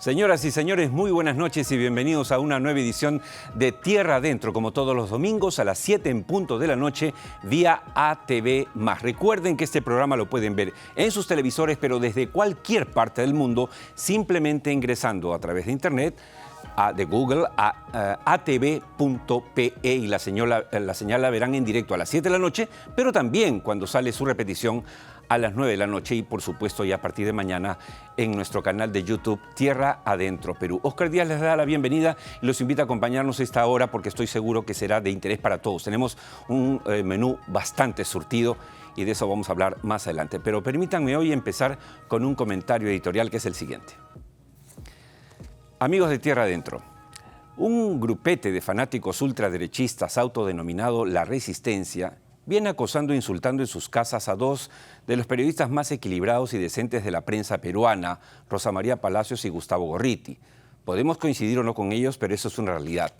Señoras y señores, muy buenas noches y bienvenidos a una nueva edición de Tierra Adentro, como todos los domingos a las 7 en punto de la noche, vía ATV+. Recuerden que este programa lo pueden ver en sus televisores, pero desde cualquier parte del mundo, simplemente ingresando a través de internet, de Google, a atv.pe, y la señal la verán en directo a las 7 de la noche, pero también cuando sale su repetición a las 9 de la noche y, por supuesto, ya a partir de mañana en nuestro canal de YouTube Tierra Adentro Perú. Oscar Díaz les da la bienvenida y los invita a acompañarnos a esta hora porque estoy seguro que será de interés para todos. Tenemos un menú bastante surtido y de eso vamos a hablar más adelante. Pero permítanme hoy empezar con un comentario editorial que es el siguiente. Amigos de Tierra Adentro, un grupete de fanáticos ultraderechistas autodenominado La Resistencia viene acosando e insultando en sus casas a dos de los periodistas más equilibrados y decentes de la prensa peruana, Rosa María Palacios y Gustavo Gorriti. Podemos coincidir o no con ellos, pero eso es una realidad.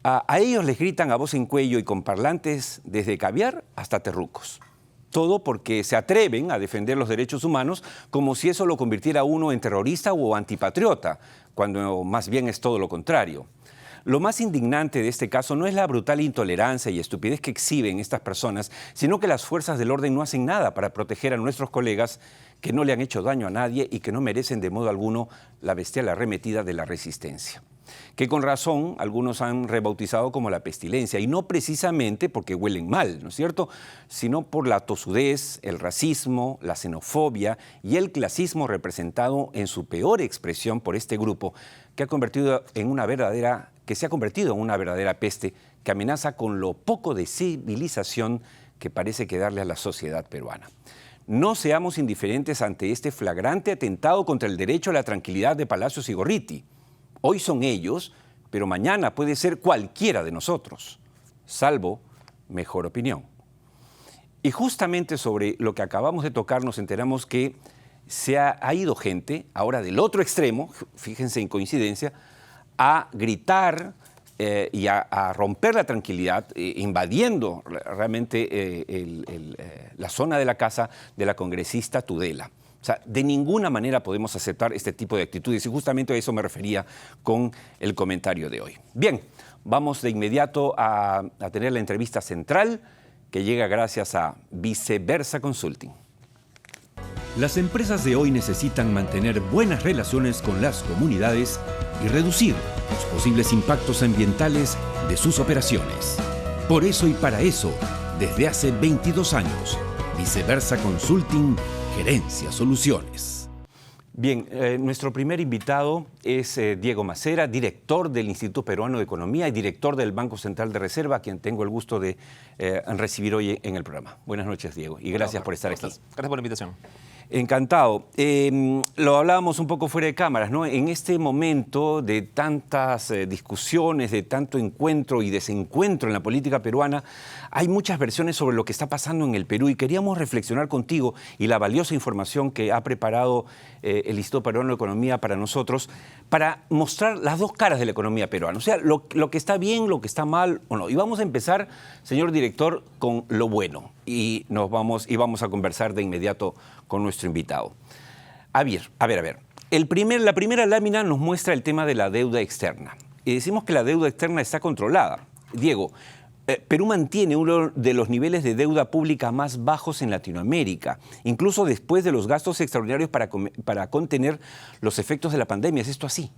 A ellos les gritan a voz en cuello y con parlantes desde caviar hasta terrucos. Todo porque se atreven a defender los derechos humanos como si eso lo convirtiera a uno en terrorista o antipatriota, cuando más bien es todo lo contrario. Lo más indignante de este caso no es la brutal intolerancia y estupidez que exhiben estas personas, sino que las fuerzas del orden no hacen nada para proteger a nuestros colegas que no le han hecho daño a nadie y que no merecen de modo alguno la bestial arremetida de la resistencia, que con razón algunos han rebautizado como la pestilencia, y no precisamente porque huelen mal, ¿no es cierto?, sino por la tosudez, el racismo, la xenofobia y el clasismo representado en su peor expresión por este grupo que se ha convertido en una verdadera peste que amenaza con lo poco de civilización que parece quedarle a la sociedad peruana. No seamos indiferentes ante este flagrante atentado contra el derecho a la tranquilidad de Palacios y Gorriti. Hoy son ellos, pero mañana puede ser cualquiera de nosotros, salvo mejor opinión. Y justamente sobre lo que acabamos de tocar nos enteramos que ha ido gente, ahora del otro extremo, fíjense en coincidencia, a gritar y a romper la tranquilidad, invadiendo realmente la zona de la casa de la congresista Tudela. O sea, de ninguna manera podemos aceptar este tipo de actitudes y justamente a eso me refería con el comentario de hoy. Bien, vamos de inmediato a tener la entrevista central que llega gracias a Viceversa Consulting. Las empresas de hoy necesitan mantener buenas relaciones con las comunidades y reducir los posibles impactos ambientales de sus operaciones. Por eso y para eso, desde hace 22 años, Viceversa Consulting gerencia soluciones. Bien, nuestro primer invitado es Diego Macera, director del Instituto Peruano de Economía y director del Banco Central de Reserva, a quien tengo el gusto de recibir hoy en el programa. Buenas noches, Diego, y gracias por estar aquí. Gracias por la invitación. Encantado. Lo hablábamos un poco fuera de cámaras, ¿no? En este momento de tantas discusiones, de tanto encuentro y desencuentro en la política peruana, hay muchas versiones sobre lo que está pasando en el Perú y queríamos reflexionar contigo y la valiosa información que ha preparado el Instituto Peruano de Economía para nosotros, para mostrar las dos caras de la economía peruana, o sea, lo que está bien, lo que está mal o no. Y vamos a empezar, señor director, con lo bueno y vamos a conversar de inmediato con nuestro invitado. A ver. La primera lámina nos muestra el tema de la deuda externa. Y decimos que la deuda externa está controlada. Diego, Perú mantiene uno de los niveles de deuda pública más bajos en Latinoamérica, incluso después de los gastos extraordinarios para contener los efectos de la pandemia. ¿Es esto así?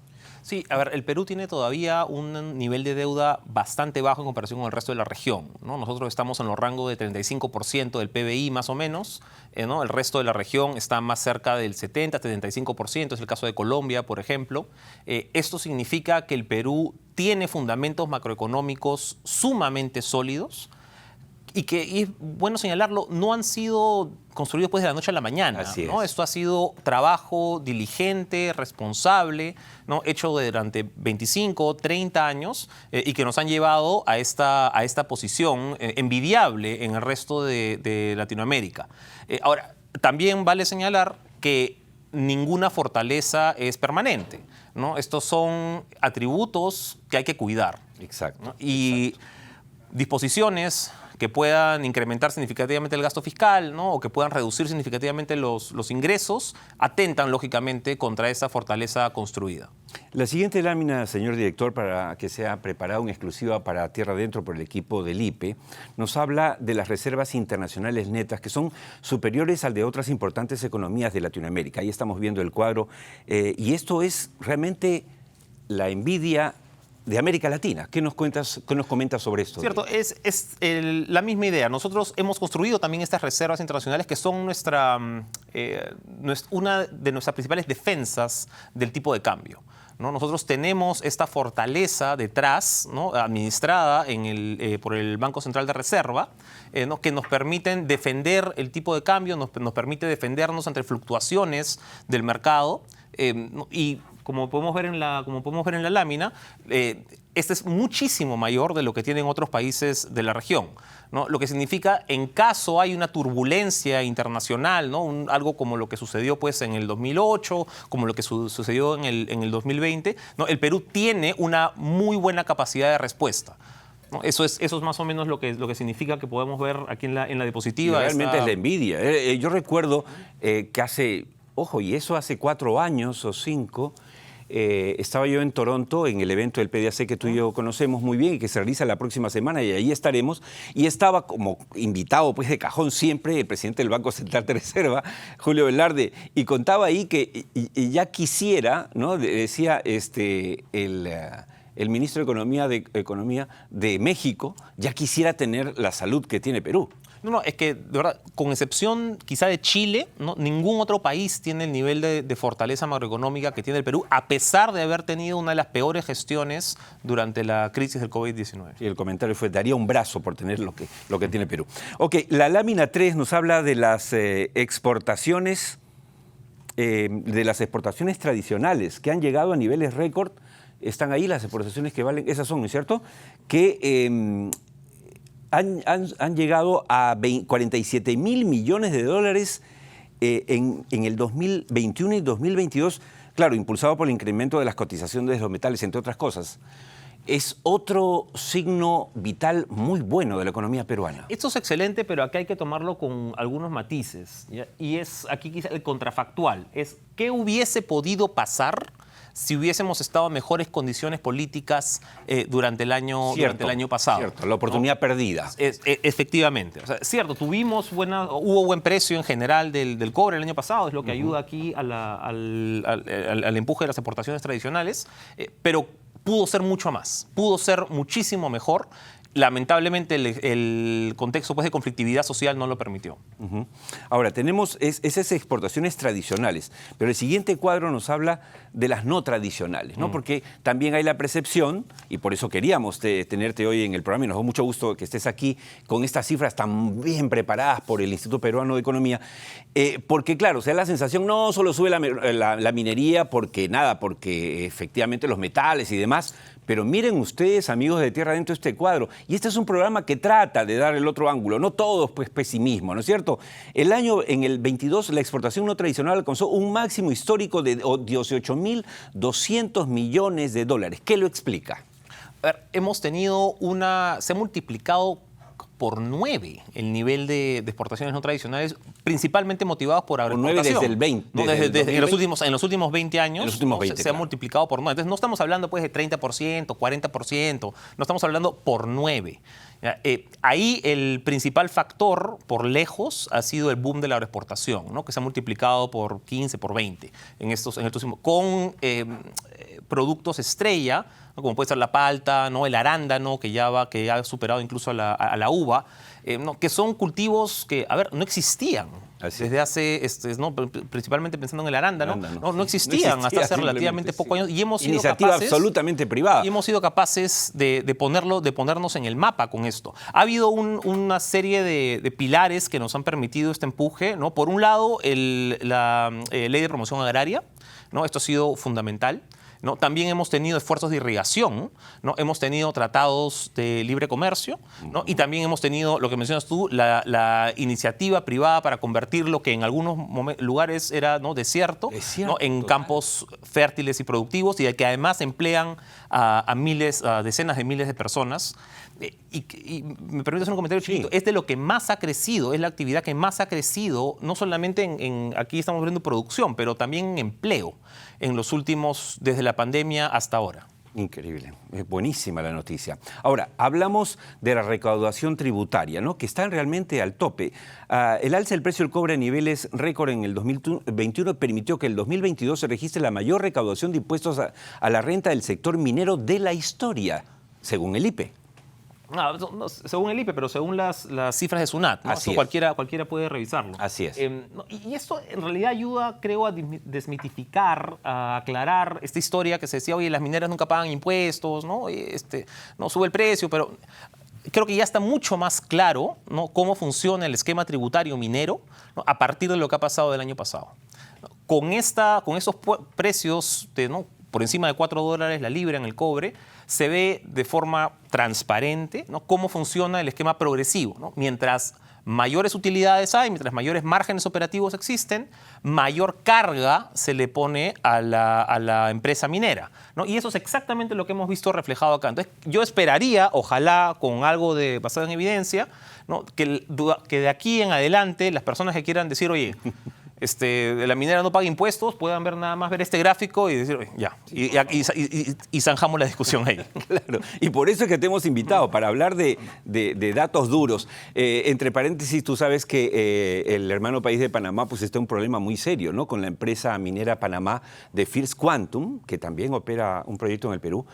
Sí, a ver, el Perú tiene todavía un nivel de deuda bastante bajo en comparación con el resto de la región, ¿no? Nosotros estamos en los rangos de 35% del PBI más o menos, ¿no? El resto de la región está más cerca del 70-75%, es el caso de Colombia, por ejemplo. Esto significa que el Perú tiene fundamentos macroeconómicos sumamente sólidos, y que, y es bueno señalarlo, no han sido construidos pues de la noche a la mañana, ¿no? Esto ha sido trabajo diligente, responsable, ¿no? Hecho durante 25, 30 años y que nos han llevado a esta posición envidiable en el resto de Latinoamérica. Ahora, también vale señalar que ninguna fortaleza es permanente, ¿no? Estos son atributos que hay que cuidar. Exacto. ¿no? Y disposiciones que puedan incrementar significativamente el gasto fiscal, ¿no? O que puedan reducir significativamente los ingresos, atentan lógicamente contra esa fortaleza construida. La siguiente lámina, señor director, para que sea preparada en exclusiva para Tierra Adentro por el equipo del IPE, nos habla de las reservas internacionales netas que son superiores al de otras importantes economías de Latinoamérica. Ahí estamos viendo el cuadro y esto es realmente la envidia de América Latina. ¿Qué nos comentas sobre esto? Cierto, es la misma idea. Nosotros hemos construido también estas reservas internacionales que son una de nuestras principales defensas del tipo de cambio, ¿no? Nosotros tenemos esta fortaleza detrás, ¿no? Administrada por el Banco Central de Reserva, ¿no? Que nos permiten defender el tipo de cambio, nos permite defendernos ante fluctuaciones del mercado y como podemos ver en la lámina, este es muchísimo mayor de lo que tienen otros países de la región, ¿no? Lo que significa, en caso hay una turbulencia internacional, ¿no? Algo como lo que sucedió pues, en el 2008, como lo que sucedió en el 2020, ¿no? El Perú tiene una muy buena capacidad de respuesta, ¿no? Eso es más o menos lo que significa que podemos ver aquí en la diapositiva. Y realmente es la envidia. Yo recuerdo que hace 4 años o 5... estaba yo en Toronto en el evento del PDAC que tú y yo conocemos muy bien y que se realiza la próxima semana y ahí estaremos. Y estaba como invitado pues de cajón siempre el presidente del Banco Central de Reserva, Julio Velarde, y contaba ahí que y ya quisiera, ¿no? Decía el ministro de Economía de México, ya quisiera tener la salud que tiene Perú. No, es que, de verdad, con excepción quizá de Chile, ¿no? Ningún otro país tiene el nivel de fortaleza macroeconómica que tiene el Perú, a pesar de haber tenido una de las peores gestiones durante la crisis del COVID-19. Y el comentario fue, daría un brazo por tener lo que tiene Perú. Ok, la lámina 3 nos habla de las exportaciones tradicionales que han llegado a niveles récord. Están ahí las exportaciones que valen, esas son, ¿no es cierto?, que han llegado a 47 mil millones de dólares en el 2021 y 2022, claro, impulsado por el incremento de las cotizaciones de los metales, entre otras cosas. Es otro signo vital muy bueno de la economía peruana. Esto es excelente, pero acá hay que tomarlo con algunos matices, ¿ya? Y es aquí quizá el contrafactual, es ¿qué hubiese podido pasar si hubiésemos estado en mejores condiciones políticas durante el año pasado? Cierto, la oportunidad, ¿no?, perdida. Efectivamente. O sea, cierto, hubo buen precio en general del cobre el año pasado, es lo que ayuda aquí al empuje de las exportaciones tradicionales, pero pudo ser mucho más, pudo ser muchísimo mejor. Lamentablemente el contexto pues, de conflictividad social no lo permitió. Ahora, tenemos esas exportaciones tradicionales, pero el siguiente cuadro nos habla de las no tradicionales, ¿no? Porque también hay la percepción, y por eso queríamos tenerte hoy en el programa, y nos da mucho gusto que estés aquí con estas cifras tan bien preparadas por el Instituto Peruano de Economía, porque claro, se da la sensación, no solo sube la minería porque efectivamente los metales y demás, pero miren ustedes, amigos de Tierra Adentro, este cuadro. Y este es un programa que trata de dar el otro ángulo. No todo es pues, pesimismo, ¿no es cierto? En el 22, la exportación no tradicional alcanzó un máximo histórico de 18.200 millones de dólares. ¿Qué lo explica? A ver, se ha multiplicado por 9 el nivel de exportaciones no tradicionales, principalmente motivados por agroexportación. Por 9 desde el 20. En los últimos 20 años se ha multiplicado por 9. Entonces no estamos hablando pues, de 30%, 40%, no estamos hablando por 9. Ahí el principal factor, por lejos, ha sido el boom de la agroexportación, ¿no? Que se ha multiplicado por 15, por 20 con productos estrella, ¿no? Como puede ser la palta, ¿no? El arándano, que ha superado incluso a la uva, ¿no? Que son cultivos que, no existían. Desde hace, principalmente pensando en el arándano, no existían hasta hace relativamente pocos años. Y hemos sido iniciativa absolutamente privada. Y hemos sido capaces de ponernos en el mapa con esto. Ha habido una serie de pilares que nos han permitido este empuje, ¿no? Por un lado, la ley de promoción agraria, ¿no? Esto ha sido fundamental. ¿no? También hemos tenido esfuerzos de irrigación, ¿no? Hemos tenido tratados de libre comercio, ¿no? Y también hemos tenido, lo que mencionas tú, la iniciativa privada para convertir lo que en algunos lugares era, ¿no?, desierto, ¿no?, en total. campos fértiles y productivos, y que además emplean a decenas de miles de personas. Y me permite hacer un comentario chiquito. Es de lo que más ha crecido, es la actividad que más ha crecido, no solamente aquí estamos viendo producción, pero también en empleo en los últimos, desde la pandemia hasta ahora. Increíble, es buenísima la noticia. Ahora, hablamos de la recaudación tributaria, ¿no?, que está realmente al tope. El alza del precio del cobre a niveles récord en el 2021 permitió que el 2022 se registre la mayor recaudación de impuestos a la renta del sector minero de la historia, según el IPE. No, según el IPE, pero según las cifras de SUNAT, ¿no? Así Esto es. cualquiera puede revisarlo. Así es. Y esto en realidad ayuda, creo, a desmitificar, a aclarar esta historia que se decía, oye, las mineras nunca pagan impuestos, ¿no? No sube el precio, pero creo que ya está mucho más claro, ¿no?, cómo funciona el esquema tributario minero, ¿no?, a partir de lo que ha pasado del año pasado. Con esos precios ¿no?, por encima de $4 la libra en el cobre, se ve de forma transparente, ¿no?, cómo funciona el esquema progresivo, ¿no? Mientras mayores utilidades hay, mientras mayores márgenes operativos existen, mayor carga se le pone a la empresa minera, ¿no? Y eso es exactamente lo que hemos visto reflejado acá. Entonces, yo esperaría, ojalá con algo basado en evidencia, ¿no?, que de aquí en adelante las personas que quieran decir, oye, la minera no paga impuestos, puedan nada más ver este gráfico y decir, oye, ya, y zanjamos la discusión ahí. Claro, y por eso es que te hemos invitado, para hablar de datos duros. Entre paréntesis, tú sabes que el hermano país de Panamá pues está en un problema muy serio, ¿no?, con la empresa minera Panamá de First Quantum, que también opera un proyecto en el Perú.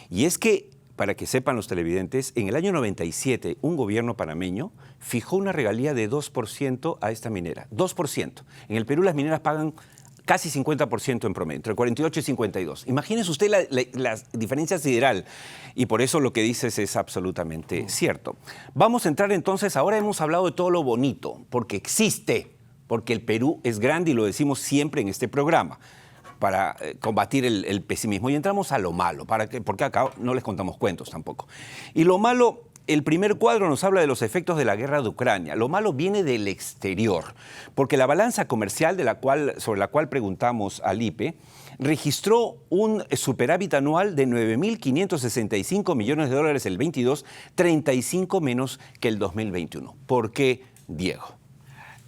Y es que, para que sepan los televidentes, en el año 97 un gobierno panameño fijó una regalía de 2% a esta minera. 2%. En el Perú las mineras pagan casi 50% en promedio, entre 48 y 52. Imagínese usted la diferencia sideral. Y por eso lo que dices es absolutamente cierto. Vamos a entrar entonces, ahora hemos hablado de todo lo bonito, porque existe, porque el Perú es grande y lo decimos siempre en este programa, para combatir el pesimismo. Y entramos a lo malo, porque acá no les contamos cuentos tampoco. Y lo malo, el primer cuadro nos habla de los efectos de la guerra de Ucrania. Lo malo viene del exterior, porque la balanza comercial sobre la cual preguntamos al IPE registró un superávit anual de 9.565 millones de dólares el 22, 35 menos que el 2021. ¿Por qué, Diego?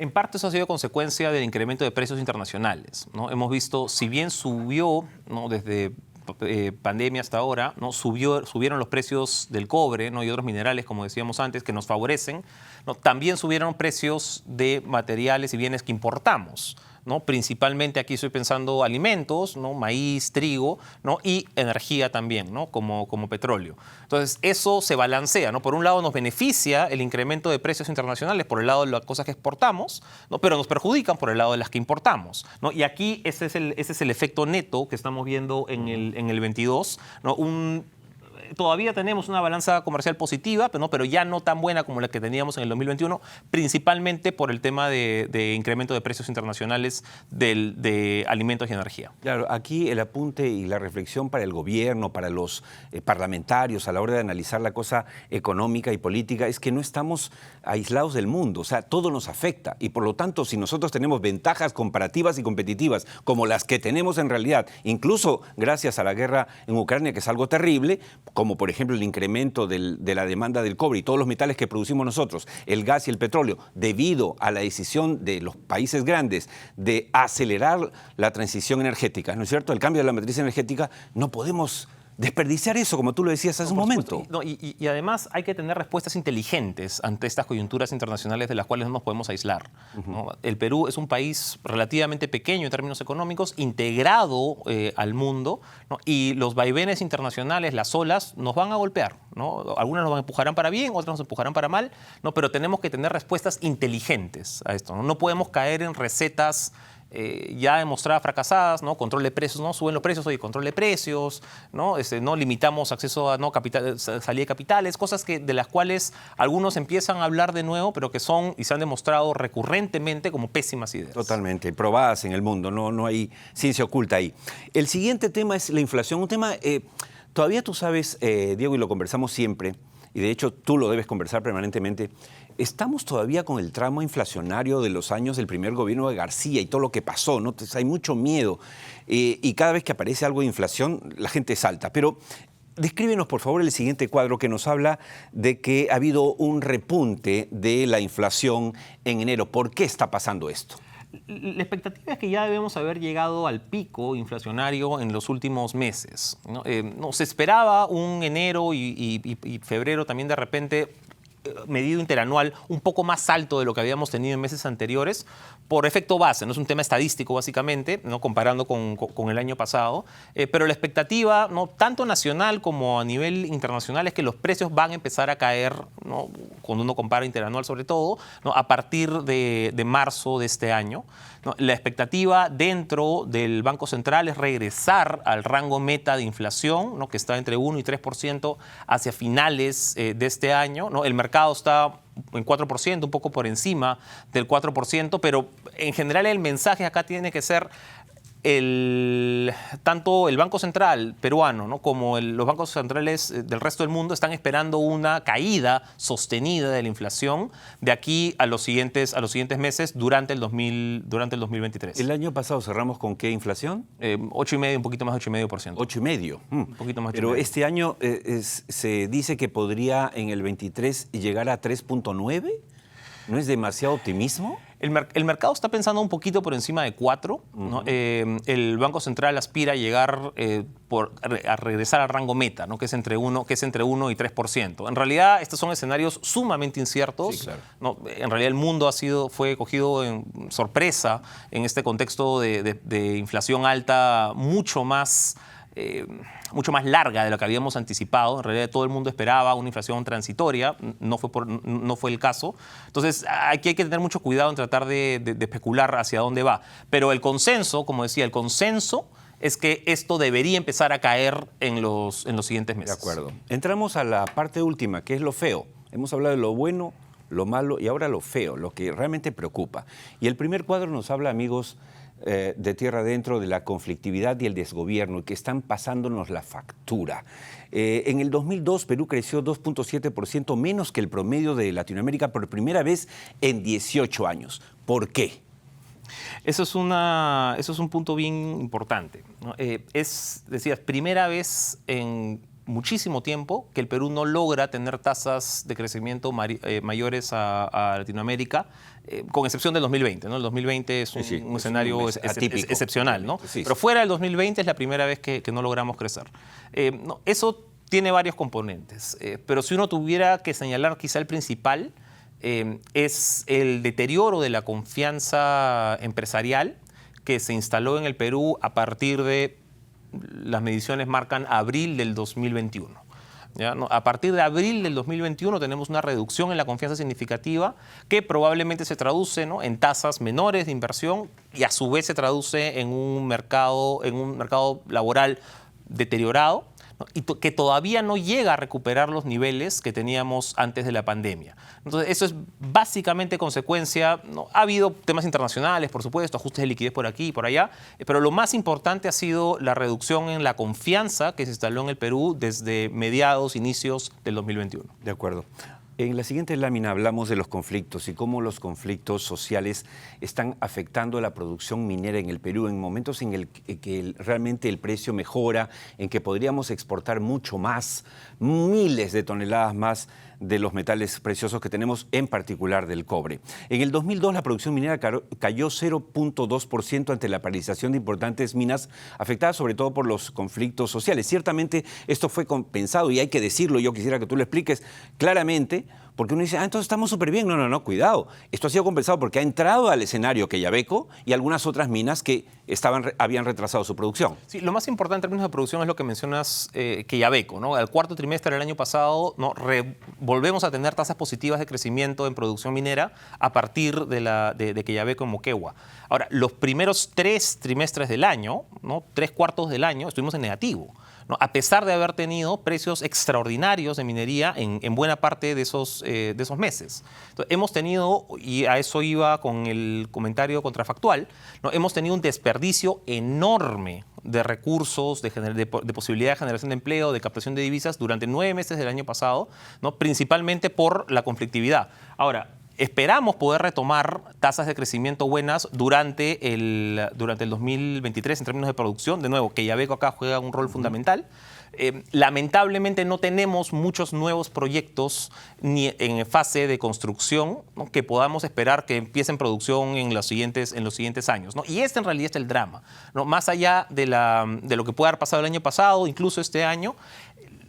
En parte eso ha sido consecuencia del incremento de precios internacionales, ¿no? Hemos visto, si bien subió, ¿no?, desde pandemia hasta ahora, ¿no?, subieron los precios del cobre, ¿no?, y otros minerales, como decíamos antes, que nos favorecen, ¿no?, también subieron precios de materiales y bienes que importamos, ¿no? Principalmente aquí estoy pensando alimentos, ¿no?, maíz, trigo, ¿no?, y energía también, ¿no?, como petróleo. Entonces, eso se balancea, ¿no? Por un lado nos beneficia el incremento de precios internacionales por el lado de las cosas que exportamos, ¿no?, pero nos perjudican por el lado de las que importamos, ¿no? Y aquí ese es el efecto neto que estamos viendo en el 22, ¿no? Todavía tenemos una balanza comercial positiva, pero ya no tan buena como la que teníamos en el 2021, principalmente por el tema de incremento de precios internacionales de alimentos y energía. Claro, aquí el apunte y la reflexión para el gobierno, para los parlamentarios a la hora de analizar la cosa económica y política es que no estamos aislados del mundo, o sea, todo nos afecta y por lo tanto si nosotros tenemos ventajas comparativas y competitivas como las que tenemos en realidad, incluso gracias a la guerra en Ucrania, que es algo terrible, como por ejemplo el incremento de la demanda del cobre y todos los metales que producimos nosotros, el gas y el petróleo, debido a la decisión de los países grandes de acelerar la transición energética, ¿no es cierto?, el cambio de la matriz energética, no podemos desperdiciar eso, como tú lo decías hace un momento. No, y además hay que tener respuestas inteligentes ante estas coyunturas internacionales de las cuales no nos podemos aislar, ¿no? El Perú es un país relativamente pequeño en términos económicos, integrado al mundo, ¿no? Y los vaivenes internacionales, las olas, nos van a golpear, ¿no? Algunas nos empujarán para bien, otras nos empujarán para mal, ¿no? Pero tenemos que tener respuestas inteligentes a esto, ¿no? No podemos caer en recetas ya demostradas fracasadas, ¿no? Control de precios, ¿no? Suben los precios, oye, control de precios, ¿no? No limitamos acceso a salida de capitales, cosas de las cuales algunos empiezan a hablar de nuevo, pero que son y se han demostrado recurrentemente como pésimas ideas. Totalmente, probadas en el mundo, no hay ciencia oculta ahí. El siguiente tema es la inflación, un tema, todavía tú sabes, Diego, y lo conversamos siempre, y de hecho tú lo debes conversar permanentemente, estamos todavía con el tramo inflacionario de los años del primer gobierno de García y todo lo que pasó, ¿no? Entonces hay mucho miedo y cada vez que aparece algo de inflación la gente salta. Pero descríbenos por favor el siguiente cuadro que nos habla de que ha habido un repunte de la inflación en enero. ¿Por qué está pasando esto? La expectativa es que ya debemos haber llegado al pico inflacionario en los últimos meses, ¿no? Se esperaba un enero y febrero también de repente medido interanual un poco más alto de lo que habíamos tenido en meses anteriores por efecto base, no es un tema estadístico básicamente, ¿no? Comparando con el año pasado, pero la expectativa, ¿no? Tanto nacional como a nivel internacional es que los precios van a empezar a caer, ¿no? Cuando uno compara interanual sobre todo, ¿no? A partir de marzo de este año, ¿no? La expectativa dentro del Banco Central es regresar al rango meta de inflación, ¿no? Que está entre 1 y 3% hacia finales de este año, ¿no? El mercado está en 4%, un poco por encima del 4%, pero en general el mensaje acá tiene que ser tanto el Banco Central peruano, ¿no? Como los bancos centrales del resto del mundo están esperando una caída sostenida de la inflación de aquí a los siguientes meses durante el 2023. ¿El año pasado cerramos con qué inflación? 8,5%, un poquito más de 8,5%. 8,5%. Un poquito más de 8,5%. Pero este año se dice que podría en el 23 llegar a 3,9%. ¿No es demasiado optimismo? El mercado está pensando un poquito por encima de 4, ¿no? El Banco Central aspira a llegar a regresar al rango meta, ¿no? que es entre 1 y 3%. En realidad, estos son escenarios sumamente inciertos. Sí, claro. ¿No? En realidad, el mundo fue cogido en sorpresa en este contexto de inflación alta mucho más larga de lo que habíamos anticipado. En realidad todo el mundo esperaba una inflación transitoria, no fue el caso. Entonces aquí hay que tener mucho cuidado en tratar de especular hacia dónde va. Pero el consenso, como decía, es que esto debería empezar a caer en los siguientes meses. De acuerdo. Entramos a la parte última, que es lo feo. Hemos hablado de lo bueno, lo malo y ahora lo feo, lo que realmente preocupa. Y el primer cuadro nos habla, amigos, de tierra adentro, de la conflictividad y el desgobierno, y que están pasándonos la factura. En el 2002, Perú creció 2,7% menos que el promedio de Latinoamérica por primera vez en 18 años. ¿Por qué? Eso es un punto bien importante, ¿no? Decías, primera vez en muchísimo tiempo que el Perú no logra tener tasas de crecimiento mayores a Latinoamérica, con excepción del 2020, ¿no? El 2020 es un escenario atípico, excepcional, ¿no? Sí. Pero fuera del 2020 es la primera vez que no logramos crecer. Eso tiene varios componentes, pero si uno tuviera que señalar quizá el principal, es el deterioro de la confianza empresarial que se instaló en el Perú a partir de, las mediciones marcan abril del 2021. ¿Ya? No, a partir de abril del 2021 tenemos una reducción en la confianza significativa que probablemente se traduce, ¿no?, en tasas menores de inversión y a su vez se traduce en un mercado laboral deteriorado, ¿no?, y que todavía no llega a recuperar los niveles que teníamos antes de la pandemia. Entonces, eso es básicamente consecuencia, ¿no? Ha habido temas internacionales, por supuesto, ajustes de liquidez por aquí y por allá, pero lo más importante ha sido la reducción en la confianza que se instaló en el Perú desde inicios del 2021. De acuerdo. En la siguiente lámina hablamos de los conflictos y cómo los conflictos sociales están afectando la producción minera en el Perú en momentos en que realmente el precio mejora, en que podríamos exportar mucho más, miles de toneladas más de los metales preciosos que tenemos, en particular del cobre. En el 2002 la producción minera cayó 0,2% ante la paralización de importantes minas afectadas sobre todo por los conflictos sociales. Ciertamente esto fue compensado y hay que decirlo, yo quisiera que tú lo expliques claramente, porque uno dice, entonces estamos súper bien. No, cuidado. Esto ha sido compensado porque ha entrado al escenario Quellaveco y algunas otras minas que habían retrasado su producción. Sí, lo más importante en términos de producción es lo que mencionas, Quellaveco, ¿no? Al cuarto trimestre del año pasado, ¿no? Volvemos a tener tasas positivas de crecimiento en producción minera a partir de Quellaveco en Moquegua. Ahora, los primeros 3 trimestres del año, ¿no? 3/4 del año, estuvimos en negativo, ¿no? A pesar de haber tenido precios extraordinarios de minería en buena parte de esos meses. Entonces, hemos tenido, y a eso iba con el comentario contrafactual, ¿no? Hemos tenido un desperdicio enorme de recursos, de posibilidad de generación de empleo, de captación de divisas durante 9 meses del año pasado, ¿no? Principalmente por la conflictividad. Ahora, esperamos poder retomar tasas de crecimiento buenas durante el 2023 en términos de producción. De nuevo, Quellaveco acá juega un rol fundamental. Lamentablemente no tenemos muchos nuevos proyectos ni en fase de construcción, ¿no? Que podamos esperar que empiecen producción en los siguientes años, ¿no? Y este en realidad es el drama, ¿no? Más allá de lo que pueda haber pasado el año pasado, incluso este año,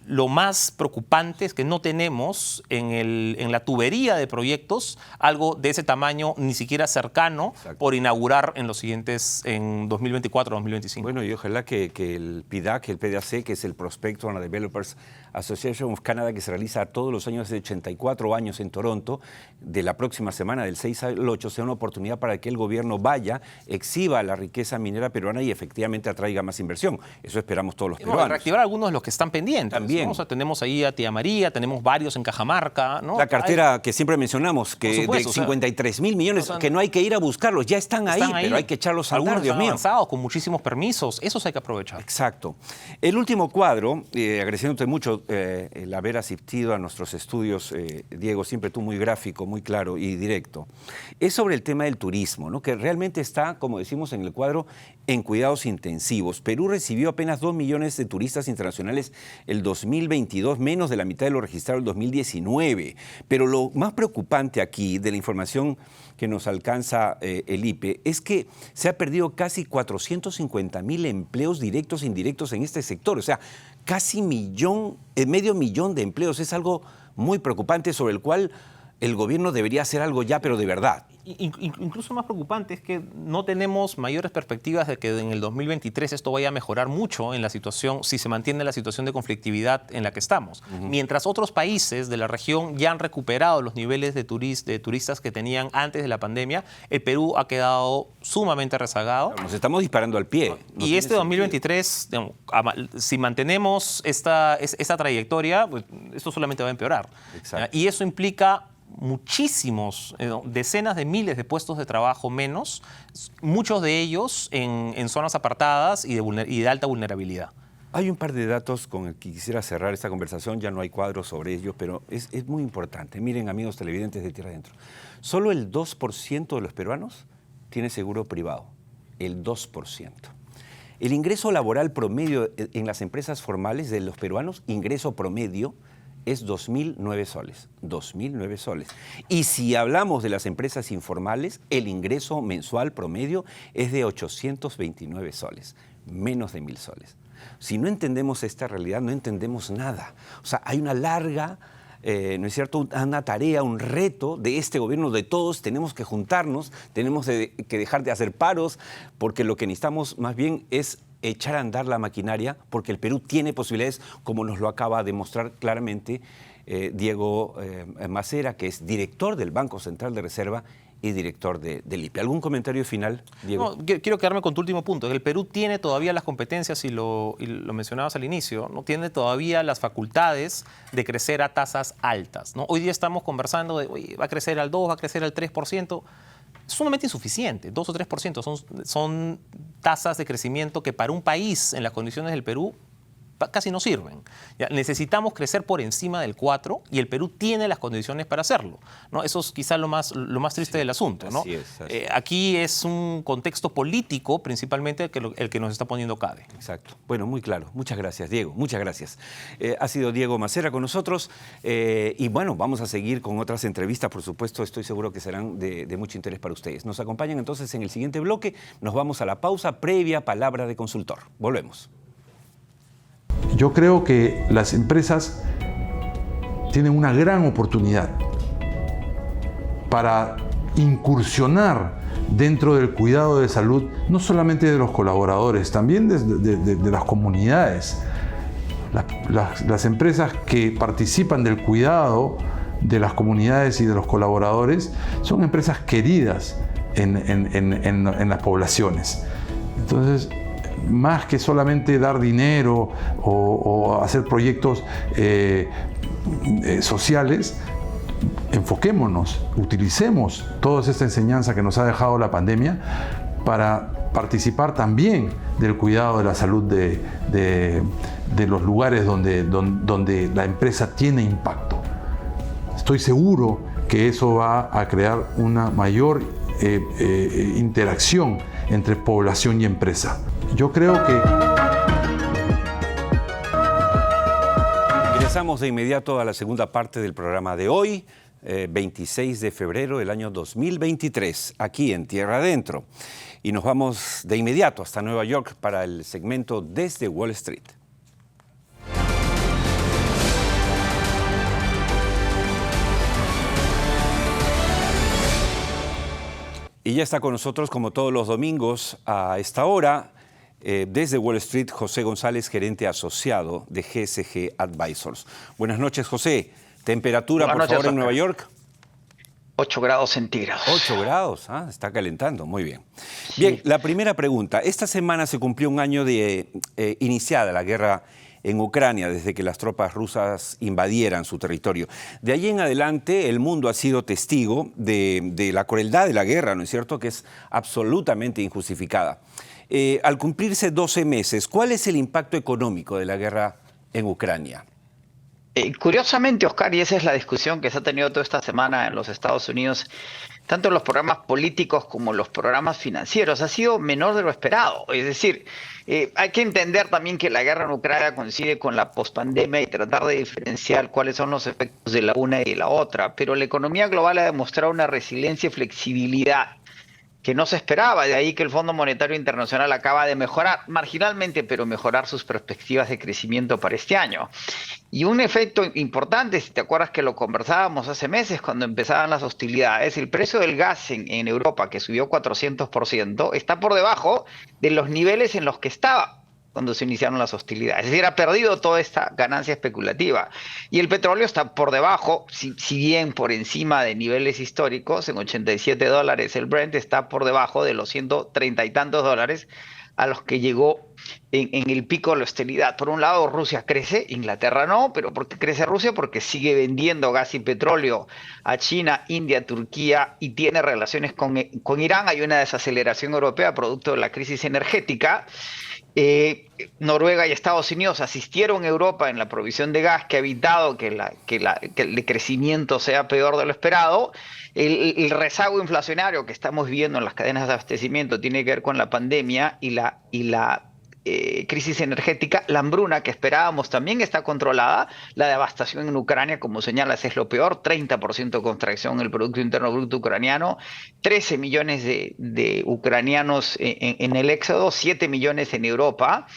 lo más preocupante es que no tenemos en la tubería de proyectos algo de ese tamaño, ni siquiera cercano, por inaugurar en 2024 o 2025. Bueno, y ojalá que el PDAC, el PDAC, que es el Prospector and Developers Association of Canada, que se realiza todos los años de 84 años en Toronto, de la próxima semana, del 6 al 8, sea una oportunidad para que el gobierno vaya, exhiba la riqueza minera peruana y efectivamente atraiga más inversión. Eso esperamos todos los peruanos. Reactivar algunos de los que están pendientes. También. O sea, tenemos ahí a Tía María, tenemos varios en Cajamarca, ¿no? La cartera que siempre mencionamos, que de 53.000 millones, que no hay que ir a buscarlos, ya están ahí, pero hay que echarlos a andar, Dios mío. Avanzados, con muchísimos permisos, esos hay que aprovechar. Exacto. El último cuadro, agradeciéndote mucho el haber asistido a nuestros estudios, Diego, siempre tú muy gráfico, muy claro y directo, es sobre el tema del turismo, ¿no? Que realmente está, como decimos en el cuadro, en cuidados intensivos. Perú recibió apenas 2 millones de turistas internacionales el 2022, menos de la mitad de lo registrado el 2019. Pero lo más preocupante aquí de la información que nos alcanza el IPE es que se ha perdido casi 450.000 empleos directos e indirectos en este sector. O sea, casi medio millón de empleos. Es algo muy preocupante sobre el cual el gobierno debería hacer algo ya, pero de verdad. Incluso más preocupante es que no tenemos mayores perspectivas de que en el 2023 esto vaya a mejorar mucho en la situación, si se mantiene la situación de conflictividad en la que estamos. Mientras otros países de la región ya han recuperado los niveles de turistas que tenían antes de la pandemia, el Perú ha quedado sumamente rezagado. Nos estamos disparando al pie. Y este 2023, digamos, si mantenemos esta trayectoria, pues esto solamente va a empeorar. Exacto. Y eso implica muchísimos, decenas de miles de puestos de trabajo menos, muchos de ellos en zonas apartadas y de alta vulnerabilidad. Hay un par de datos con el que quisiera cerrar esta conversación, ya no hay cuadros sobre ellos, pero es muy importante. Miren, amigos televidentes de Tierra Adentro, solo el 2% de los peruanos tiene seguro privado, el 2%. El ingreso laboral promedio en las empresas formales de los peruanos, ingreso promedio, es 2.009 soles, 2.009 soles. Y si hablamos de las empresas informales, el ingreso mensual promedio es de 829 soles, menos de 1.000 soles. Si no entendemos esta realidad, no entendemos nada. O sea, hay una larga, ¿no es cierto?, una tarea, un reto de este gobierno, de todos. Tenemos que juntarnos, tenemos que dejar de hacer paros, porque lo que necesitamos más bien es echar a andar la maquinaria, porque el Perú tiene posibilidades, como nos lo acaba de mostrar claramente Diego Macera, que es director del Banco Central de Reserva y director del IPE. ¿Algún comentario final, Diego? No, quiero quedarme con tu último punto. El Perú tiene todavía las competencias, y lo mencionabas al inicio, ¿no? Tiene todavía las facultades de crecer a tasas altas, ¿no? Hoy día estamos conversando de, oye, va a crecer al 2%, va a crecer al 3%. Es sumamente insuficiente, 2 o 3%. Son tasas de crecimiento que para un país en las condiciones del Perú casi no sirven. Ya, necesitamos crecer por encima del 4% y el Perú tiene las condiciones para hacerlo, ¿no? Eso es quizás lo más triste del asunto, ¿no? Así es. Aquí es un contexto político principalmente el que nos está poniendo CADE. Exacto. Bueno, muy claro. Muchas gracias, Diego. Muchas gracias. Ha sido Diego Macera con nosotros y bueno, vamos a seguir con otras entrevistas, por supuesto. Estoy seguro que serán de mucho interés para ustedes. Nos acompañan entonces en el siguiente bloque. Nos vamos a la pausa previa palabra de consultor. Volvemos. Yo creo que las empresas tienen una gran oportunidad para incursionar dentro del cuidado de salud, no solamente de los colaboradores, también de las comunidades. Las empresas que participan del cuidado de las comunidades y de los colaboradores son empresas queridas en las poblaciones. Entonces, más que solamente dar dinero o hacer proyectos sociales, enfoquémonos, utilicemos toda esta enseñanza que nos ha dejado la pandemia para participar también del cuidado de la salud de los lugares donde la empresa tiene impacto. Estoy seguro que eso va a crear una mayor interacción entre población y empresa. Yo creo que... Ingresamos de inmediato a la segunda parte del programa de hoy, 26 de febrero del año 2023, aquí en Tierra Adentro. Y nos vamos de inmediato hasta Nueva York para el segmento Desde Wall Street. Y ya está con nosotros, como todos los domingos, a esta hora, desde Wall Street, José González, gerente asociado de GSG Advisors. Buenas noches, José. Temperatura, por favor, en Nueva York. 8 grados centígrados. 8 grados, está calentando, muy bien. Sí. Bien, la primera pregunta. Esta semana se cumplió un año de iniciada la guerra en Ucrania, desde que las tropas rusas invadieran su territorio. De allí en adelante, el mundo ha sido testigo de la crueldad de la guerra, ¿no es cierto?, que es absolutamente injustificada. Al cumplirse 12 meses, ¿cuál es el impacto económico de la guerra en Ucrania? Curiosamente, Oscar, y esa es la discusión que se ha tenido toda esta semana en los Estados Unidos, tanto en los programas políticos como en los programas financieros, ha sido menor de lo esperado. Es decir, hay que entender también que la guerra en Ucrania coincide con la pospandemia y tratar de diferenciar cuáles son los efectos de la una y de la otra, pero la economía global ha demostrado una resiliencia y flexibilidad que no se esperaba. De ahí que el Fondo Monetario Internacional acaba de mejorar, marginalmente, pero mejorar sus perspectivas de crecimiento para este año. Y un efecto importante, si te acuerdas que lo conversábamos hace meses cuando empezaban las hostilidades, el precio del gas en Europa, que subió 400%, está por debajo de los niveles en los que estaba cuando se iniciaron las hostilidades. Es decir, ha perdido toda esta ganancia especulativa. Y el petróleo está por debajo, si bien por encima de niveles históricos, en $87 el Brent está por debajo de los 130 y tantos dólares a los que llegó en el pico de la hostilidad. Por un lado, Rusia crece, Inglaterra no, pero ¿por qué crece Rusia? Porque sigue vendiendo gas y petróleo a China, India, Turquía y tiene relaciones con Irán. Hay una desaceleración europea producto de la crisis energética. Noruega y Estados Unidos asistieron a Europa en la provisión de gas, que ha evitado que el crecimiento sea peor de lo esperado. El rezago inflacionario que estamos viendo en las cadenas de abastecimiento tiene que ver con la pandemia y la crisis energética. La hambruna que esperábamos también está controlada. La devastación en Ucrania, como señalas, es lo peor. 30% de contracción en el Producto Interno Bruto ucraniano, 13 millones de ucranianos en el éxodo, 7 millones en Europa.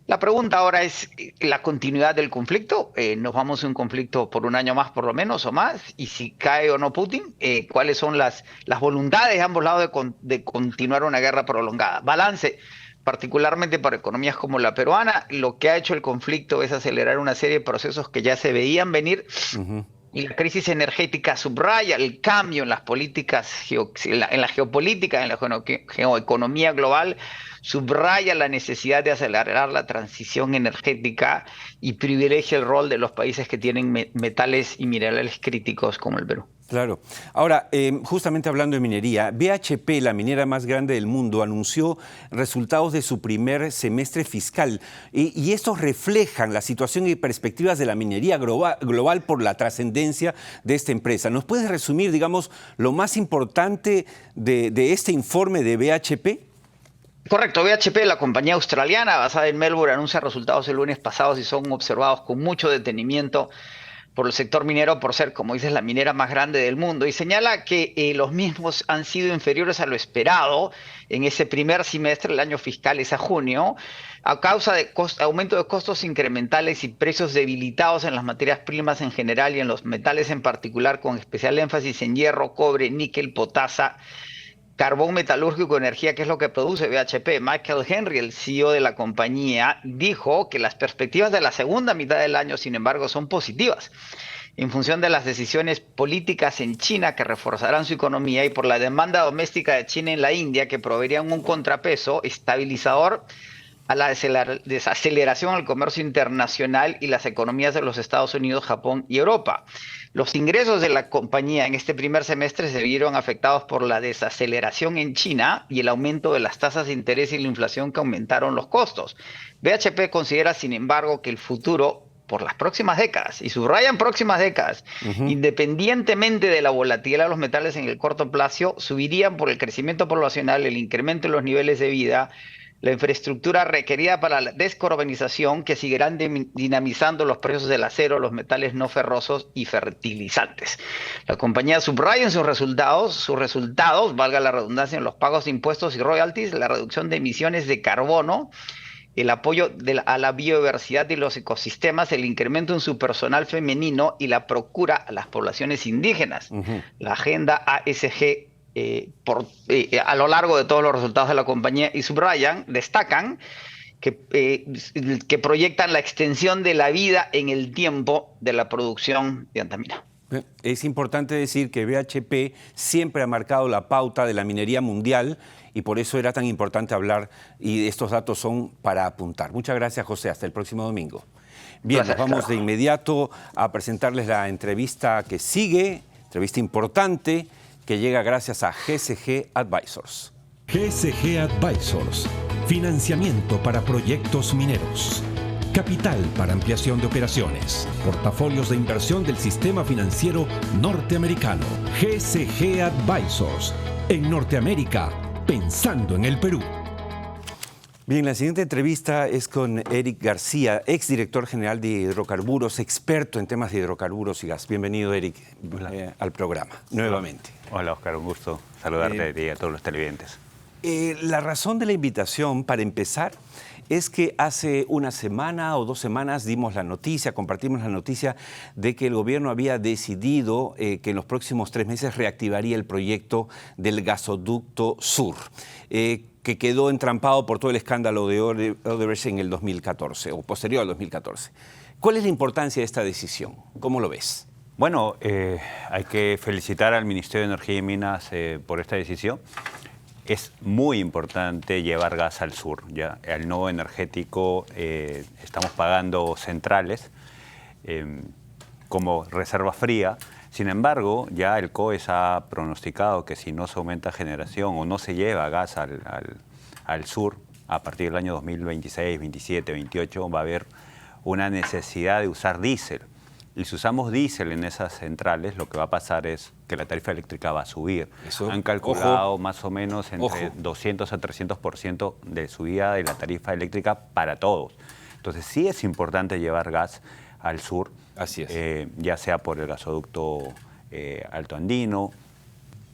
La pregunta ahora es la continuidad del conflicto. ¿Nos vamos a un conflicto por un año más, por lo menos, o más? Y si cae o no Putin, ¿cuáles son las voluntades de ambos lados de continuar una guerra prolongada? Balance. Particularmente para economías como la peruana, lo que ha hecho el conflicto es acelerar una serie de procesos que ya se veían venir. Y la crisis energética subraya el cambio en las políticas, en la geopolítica, en la geoeconomía global, subraya la necesidad de acelerar la transición energética y privilegia el rol de los países que tienen metales y minerales críticos como el Perú. Claro. Ahora, justamente hablando de minería, BHP, la minera más grande del mundo, anunció resultados de su primer semestre fiscal y estos reflejan la situación y perspectivas de la minería global por la trascendencia de esta empresa. ¿Nos puedes resumir, digamos, lo más importante de este informe de BHP? Correcto, BHP, la compañía australiana basada en Melbourne, anuncia resultados el lunes pasado y son observados con mucho detenimiento por el sector minero por ser, como dices, la minera más grande del mundo, y señala que los mismos han sido inferiores a lo esperado en ese primer semestre, el año fiscal es a junio, a causa de aumento de costos incrementales y precios debilitados en las materias primas en general y en los metales en particular, con especial énfasis en hierro, cobre, níquel, potasa, carbón metalúrgico, energía, que es lo que produce BHP. Michael Henry, el CEO de la compañía, dijo que las perspectivas de la segunda mitad del año, sin embargo, son positivas, en función de las decisiones políticas en China que reforzarán su economía y por la demanda doméstica de China en la India, que proveerían un contrapeso estabilizador a la desaceleración al comercio internacional y las economías de los Estados Unidos, Japón y Europa. Los ingresos de la compañía en este primer semestre se vieron afectados por la desaceleración en China y el aumento de las tasas de interés y la inflación que aumentaron los costos. BHP considera, sin embargo, que el futuro por las próximas décadas, y subrayan próximas décadas, independientemente de la volatilidad de los metales en el corto plazo, subirían por el crecimiento poblacional, el incremento en los niveles de vida, la infraestructura requerida para la descarbonización, que seguirán dinamizando los precios del acero, los metales no ferrosos y fertilizantes. La compañía subraya en sus resultados, valga la redundancia, en los pagos de impuestos y royalties, la reducción de emisiones de carbono, el apoyo a la biodiversidad y los ecosistemas, el incremento en su personal femenino y la procura a las poblaciones indígenas. La agenda ASG a lo largo de todos los resultados de la compañía, y destacan que proyectan la extensión de la vida en el tiempo de la producción de antamina. Es importante decir que BHP siempre ha marcado la pauta de la minería mundial y por eso era tan importante hablar, y estos datos son para apuntar. Muchas gracias, José. Hasta el próximo domingo. Bien, Gracias, nos vamos de inmediato a presentarles la entrevista que sigue, entrevista importante, que llega gracias a GSG Advisors. GSG Advisors. Financiamiento para proyectos mineros. Capital para ampliación de operaciones. Portafolios de inversión del sistema financiero norteamericano. GSG Advisors. En Norteamérica, pensando en el Perú. Bien, la siguiente entrevista es con Eric García, exdirector general de Hidrocarburos, experto en temas de hidrocarburos y gas. Bienvenido, Eric, al programa, nuevamente. Hola, Oscar, un gusto saludarte y a todos los televidentes. La razón de la invitación, para empezar, es que hace una semana o 2 semanas compartimos la noticia de que el gobierno había decidido que en los próximos 3 meses reactivaría el proyecto del gasoducto sur, que quedó entrampado por todo el escándalo de Odebrecht en el 2014 o posterior al 2014. ¿Cuál es la importancia de esta decisión? ¿Cómo lo ves? Bueno, hay que felicitar al Ministerio de Energía y Minas por esta decisión. Es muy importante llevar gas al sur. Ya al nodo energético estamos pagando centrales como reserva fría. Sin embargo, ya el COES ha pronosticado que si no se aumenta generación o no se lleva gas al sur, a partir del año 2026, 27, 28, va a haber una necesidad de usar diésel. Y si usamos diésel en esas centrales, lo que va a pasar es que la tarifa eléctrica va a subir. Han calculado más o menos entre 200 a 300% de subida de la tarifa eléctrica para todos. Entonces sí es importante llevar gas al sur. Así es. Ya sea por el gasoducto Alto Andino,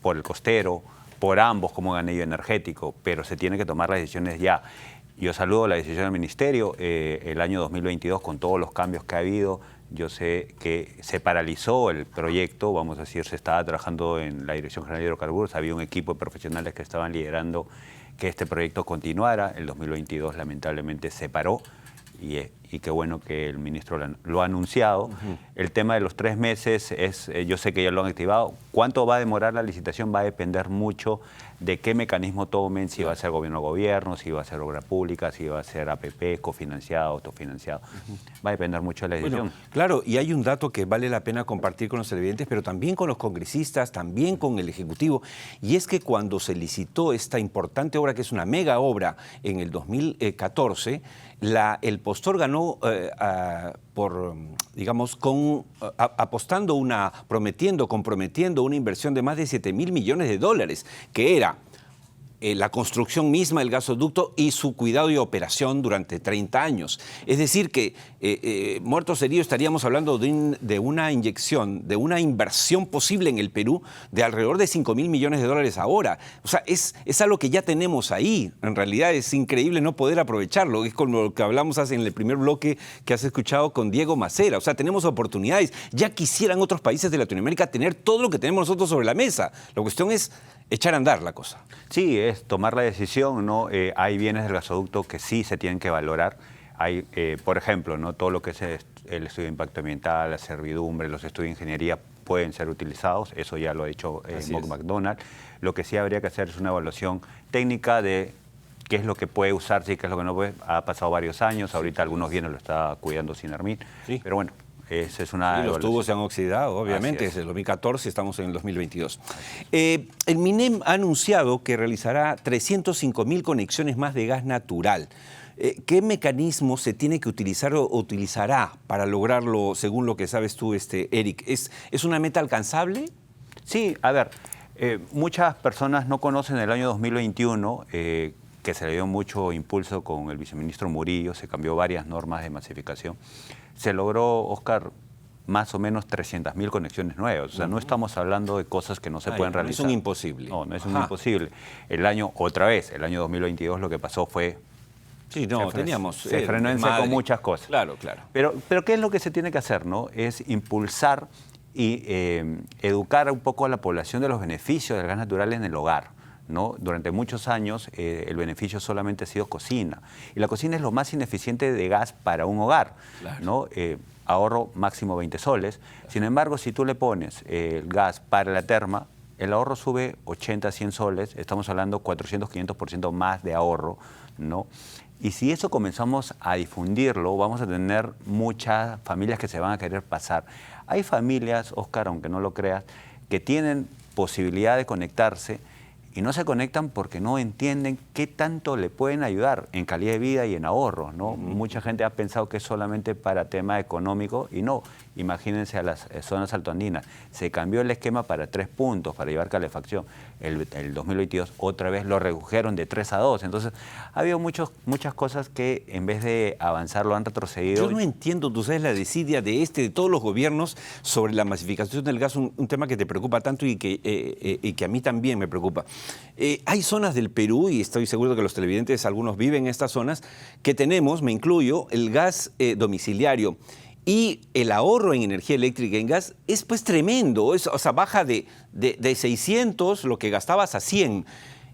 por el costero, por ambos como anillo energético, pero se tiene que tomar las decisiones ya. Yo saludo la decisión del Ministerio. El año 2022, con todos los cambios que ha habido, yo sé que se paralizó el proyecto, vamos a decir, se estaba trabajando en la Dirección General de Hidrocarburos, había un equipo de profesionales que estaban liderando que este proyecto continuara. El 2022 lamentablemente se paró y qué bueno que el ministro lo ha anunciado. El tema de los 3 meses, yo sé que ya lo han activado. ¿Cuánto va a demorar la licitación? Va a depender mucho de qué mecanismo tomen, si va a ser gobierno a gobierno, si va a ser obra pública, si va a ser APP, cofinanciado, autofinanciado. Va a depender mucho de la decisión. Bueno, claro, y hay un dato que vale la pena compartir con los televidentes, pero también con los congresistas, también con el Ejecutivo, y es que cuando se licitó esta importante obra, que es una mega obra, en el 2014, el postor ganó comprometiendo una inversión de más de $7.000 millones, que era la construcción misma del gasoducto y su cuidado y operación durante 30 años. Es decir que, muertos heridos, estaríamos hablando de una inyección, de una inversión posible en el Perú de alrededor de 5.000 millones de dólares ahora. O sea, es algo que ya tenemos ahí. En realidad es increíble no poder aprovecharlo. Es con lo que hablamos en el primer bloque que has escuchado con Diego Macera. O sea, tenemos oportunidades. Ya quisieran otros países de Latinoamérica tener todo lo que tenemos nosotros sobre la mesa. La cuestión es echar a andar la cosa. Sí, es tomar la decisión, ¿no? Hay bienes del gasoducto que sí se tienen que valorar. Hay, por ejemplo, ¿no? Todo lo que es el estudio de impacto ambiental, la servidumbre, los estudios de ingeniería pueden ser utilizados. Eso ya lo ha dicho Mok McDonald. Lo que sí habría que hacer es una evaluación técnica de qué es lo que puede usarse y qué es lo que no puede. Ha pasado varios años, ahorita algunos bienes lo está cuidando Sinarmin. Sí. Pero bueno, esa es una y los tubos se han oxidado, obviamente, desde el 2014, estamos en el 2022. El MINEM ha anunciado que realizará 305.000 conexiones más de gas natural. ¿Qué mecanismo se tiene que utilizar o utilizará para lograrlo, según lo que sabes tú, Eric? ¿Es una meta alcanzable? Sí, a ver, muchas personas no conocen el año 2021, que se le dio mucho impulso con el viceministro Murillo, se cambió varias normas de masificación. Se logró, Oscar, más o menos 300.000 conexiones nuevas. O sea, no estamos hablando de cosas que no se pueden realizar. No es un imposible. No, no es un imposible. El año 2022, lo que pasó fue... Sí, no, se frenó en seco muchas cosas. Claro, claro. Pero ¿qué es lo que se tiene que hacer, no? Es impulsar y educar un poco a la población de los beneficios del gas natural en el hogar, ¿no? Durante muchos años el beneficio solamente ha sido cocina. Y la cocina es lo más ineficiente de gas para un hogar, claro, ¿no? Ahorro máximo 20 soles. Sin embargo, si tú le pones el gas para la terma, el ahorro sube 80, 100 soles. Estamos hablando 400, 500% más de ahorro, ¿no? Y si eso comenzamos a difundirlo, vamos a tener muchas familias que se van a querer pasar. Hay familias, Oscar, aunque no lo creas, que tienen posibilidad de conectarse y no se conectan porque no entienden qué tanto le pueden ayudar en calidad de vida y en ahorros, ¿no? Mucha gente ha pensado que es solamente para tema económico y no. Imagínense a las zonas altoandinas. Se cambió el esquema para 3 puntos para llevar calefacción. El 2022 otra vez lo redujeron de 3 a 2. Entonces ha habido muchas cosas que en vez de avanzar lo han retrocedido. Yo no entiendo, tú sabes, la desidia de todos los gobiernos sobre la masificación del gas, un tema que te preocupa tanto y que a mí también me preocupa. Hay zonas del Perú, y estoy seguro que los televidentes, algunos viven en estas zonas, que tenemos, me incluyo, el gas domiciliario. Y el ahorro en energía eléctrica, en gas, es pues tremendo. O sea, baja de 600 lo que gastabas a 100.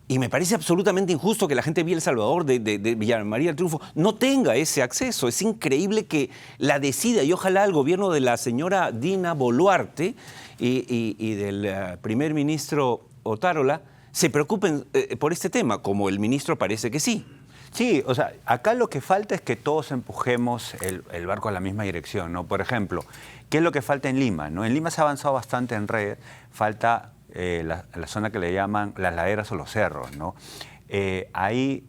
Y me parece absolutamente injusto que la gente de El Salvador, de Villa María del Triunfo, no tenga ese acceso. Es increíble que la decida, y ojalá el gobierno de la señora Dina Boluarte y del primer ministro Otárola se preocupen por este tema, como el ministro parece que sí. Sí, o sea, acá lo que falta es que todos empujemos el barco a la misma dirección, ¿no? Por ejemplo, ¿qué es lo que falta en Lima, ¿no? En Lima se ha avanzado bastante en red, falta la zona que le llaman las laderas o los cerros, ¿no? Ahí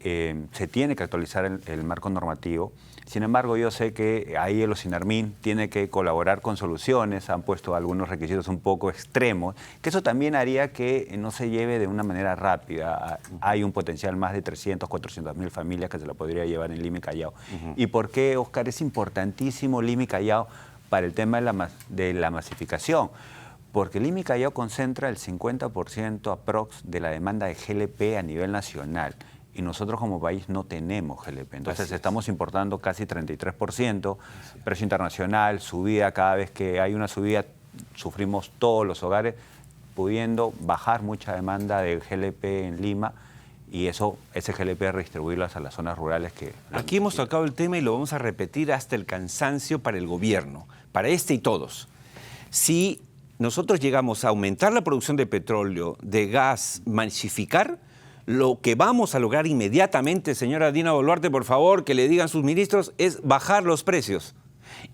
se tiene que actualizar el marco normativo. Sin embargo, yo sé que ahí el Sinarmin tiene que colaborar con soluciones, han puesto algunos requisitos un poco extremos, que eso también haría que no se lleve de una manera rápida. Hay un potencial más de 300, 400.000 familias que se la podría llevar en Lima y Callao. ¿Y por qué, Oscar? Es importantísimo Lima y Callao para el tema de la masificación, porque Lima y Callao concentra el 50% aprox de la demanda de GLP a nivel nacional. Y nosotros como país no tenemos GLP. Entonces estamos importando casi 33%, precio internacional, subida, cada vez que hay una subida sufrimos todos los hogares, pudiendo bajar mucha demanda de GLP en Lima y ese GLP redistribuirlas a las zonas rurales que... Aquí hemos tocado el tema y lo vamos a repetir hasta el cansancio para el gobierno, para y todos. Si nosotros llegamos a aumentar la producción de petróleo, de gas, masificar, lo que vamos a lograr inmediatamente, señora Dina Boluarte, por favor, que le digan sus ministros, es bajar los precios